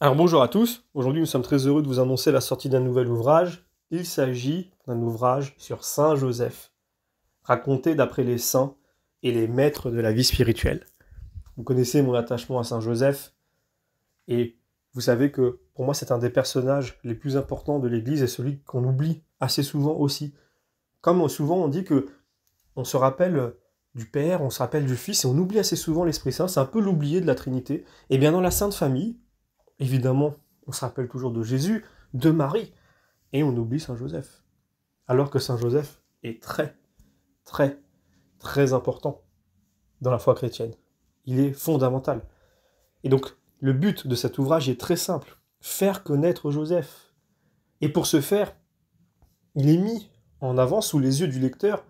Alors bonjour à tous, aujourd'hui nous sommes très heureux de vous annoncer la sortie d'un nouvel ouvrage. Il s'agit d'un ouvrage sur Saint Joseph, raconté d'après les saints et les maîtres de la vie spirituelle. Vous connaissez mon attachement à Saint Joseph, et vous savez que pour moi c'est un des personnages les plus importants de l'Église et celui qu'on oublie assez souvent aussi. Comme souvent on dit que on se rappelle du Père, on se rappelle du Fils, et on oublie assez souvent l'Esprit Saint, c'est un peu l'oublié de la Trinité. Et bien dans la Sainte Famille, évidemment, on se rappelle toujours de Jésus, de Marie, et on oublie Saint Joseph. Alors que Saint Joseph est très, très, très important dans la foi chrétienne. Il est fondamental. Et donc, le but de cet ouvrage est très simple, faire connaître Joseph. Et pour ce faire, il est mis en avant sous les yeux du lecteur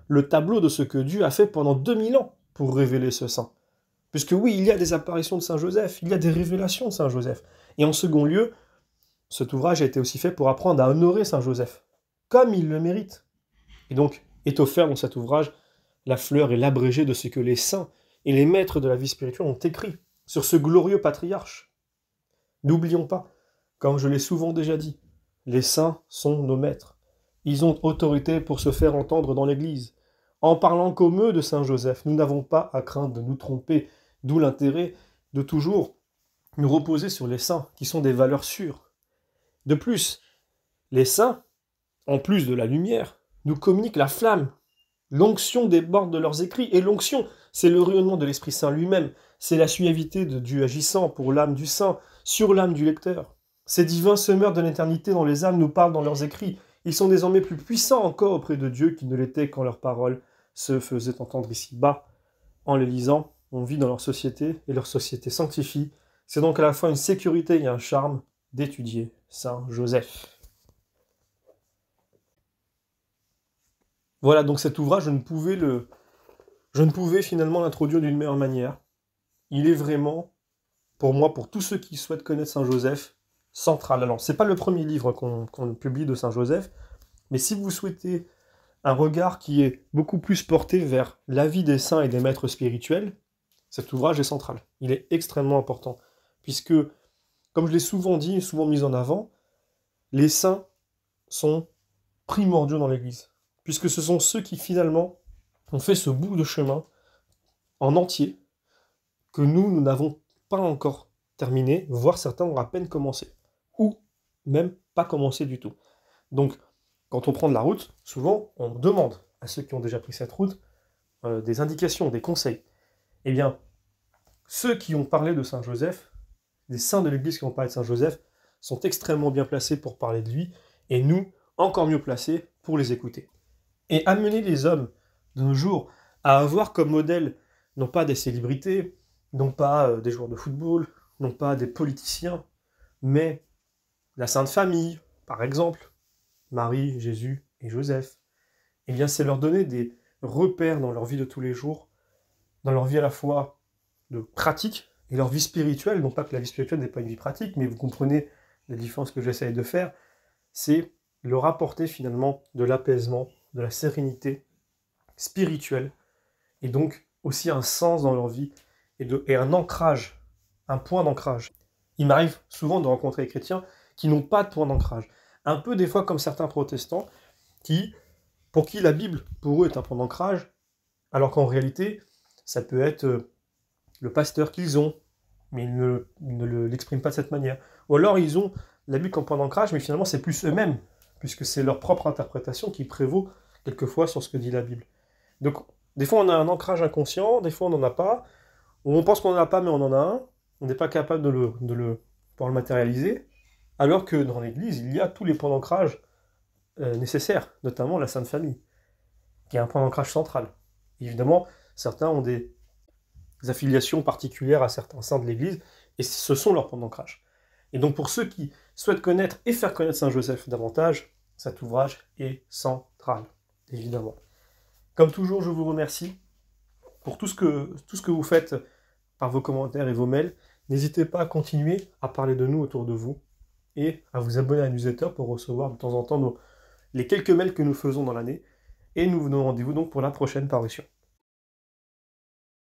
le tableau de ce que Dieu a fait pendant 2000 ans pour révéler ce saint. Puisque oui, il y a des apparitions de Saint Joseph, il y a des révélations de Saint Joseph. Et en second lieu, cet ouvrage a été aussi fait pour apprendre à honorer Saint Joseph, comme il le mérite. Et donc, est offert dans cet ouvrage la fleur et l'abrégé de ce que les saints et les maîtres de la vie spirituelle ont écrit sur ce glorieux patriarche. N'oublions pas, comme je l'ai souvent déjà dit, les saints sont nos maîtres. Ils ont autorité pour se faire entendre dans l'Église. En parlant comme eux de Saint Joseph, nous n'avons pas à craindre de nous tromper, d'où l'intérêt de toujours nous reposer sur les saints, qui sont des valeurs sûres. De plus, les saints, en plus de la lumière, nous communiquent la flamme. L'onction déborde de leurs écrits, et l'onction, c'est le rayonnement de l'Esprit Saint lui-même, c'est la suavité de Dieu agissant pour l'âme du saint, sur l'âme du lecteur. Ces divins semeurs de l'éternité dans les âmes nous parlent dans leurs écrits. Ils sont désormais plus puissants encore auprès de Dieu qu'ils ne l'étaient quand leurs paroles se faisaient entendre ici-bas. En les lisant, on vit dans leur société, et leur société sanctifie. C'est donc à la fois une sécurité et un charme d'étudier Saint Joseph. Voilà, donc cet ouvrage, je ne pouvais finalement l'introduire d'une meilleure manière. Il est vraiment, pour moi, pour tous ceux qui souhaitent connaître Saint Joseph, central. Alors, c'est pas le premier livre qu'on publie de Saint Joseph, mais si vous souhaitez un regard qui est beaucoup plus porté vers la vie des saints et des maîtres spirituels, cet ouvrage est central. Il est extrêmement important, puisque, comme je l'ai souvent dit, souvent mis en avant, les saints sont primordiaux dans l'Église, puisque ce sont ceux qui, finalement, ont fait ce bout de chemin en entier, que nous n'avons pas encore terminé, voire certains ont à peine commencé, ou même pas commencé du tout. Donc, quand on prend de la route, souvent, on demande à ceux qui ont déjà pris cette route des indications, des conseils. Eh bien, ceux qui ont parlé de Saint Joseph, les saints de l'Église qui ont parlé de Saint Joseph, sont extrêmement bien placés pour parler de lui, et nous, encore mieux placés pour les écouter. Et amener les hommes de nos jours à avoir comme modèle, non pas des célébrités, non pas des joueurs de football, non pas des politiciens, mais la Sainte Famille, par exemple, Marie, Jésus et Joseph, eh bien c'est leur donner des repères dans leur vie de tous les jours, dans leur vie à la fois de pratique et leur vie spirituelle, non pas que la vie spirituelle n'est pas une vie pratique, mais vous comprenez la différence que j'essaye de faire, c'est leur apporter finalement de l'apaisement, de la sérénité spirituelle, et donc aussi un sens dans leur vie, et un ancrage, un point d'ancrage. Il m'arrive souvent de rencontrer des chrétiens qui n'ont pas de point d'ancrage. Un peu des fois comme certains protestants, pour qui la Bible, pour eux, est un point d'ancrage, alors qu'en réalité, ça peut être le pasteur qu'ils ont, mais ils ne l'expriment pas de cette manière. Ou alors ils ont la Bible comme point d'ancrage, mais finalement c'est plus eux-mêmes, puisque c'est leur propre interprétation qui prévaut quelquefois sur ce que dit la Bible. Donc, des fois on a un ancrage inconscient, des fois on n'en a pas, ou on pense qu'on n'en a pas, mais on en a un, on n'est pas capable de pouvoir le matérialiser, alors que dans l'Église, il y a tous les points d'ancrage nécessaires, notamment la Sainte Famille, qui est un point d'ancrage central. Et évidemment, certains ont des affiliations particulières à certains saints de l'Église, et ce sont leurs points d'ancrage. Et donc pour ceux qui souhaitent connaître et faire connaître Saint Joseph davantage, cet ouvrage est central, évidemment. Comme toujours, je vous remercie pour tout ce que vous faites par vos commentaires et vos mails. N'hésitez pas à continuer à parler de nous autour de vous et à vous abonner à la newsletter pour recevoir de temps en temps les quelques mails que nous faisons dans l'année. Et nous vous donnons rendez-vous donc pour la prochaine parution.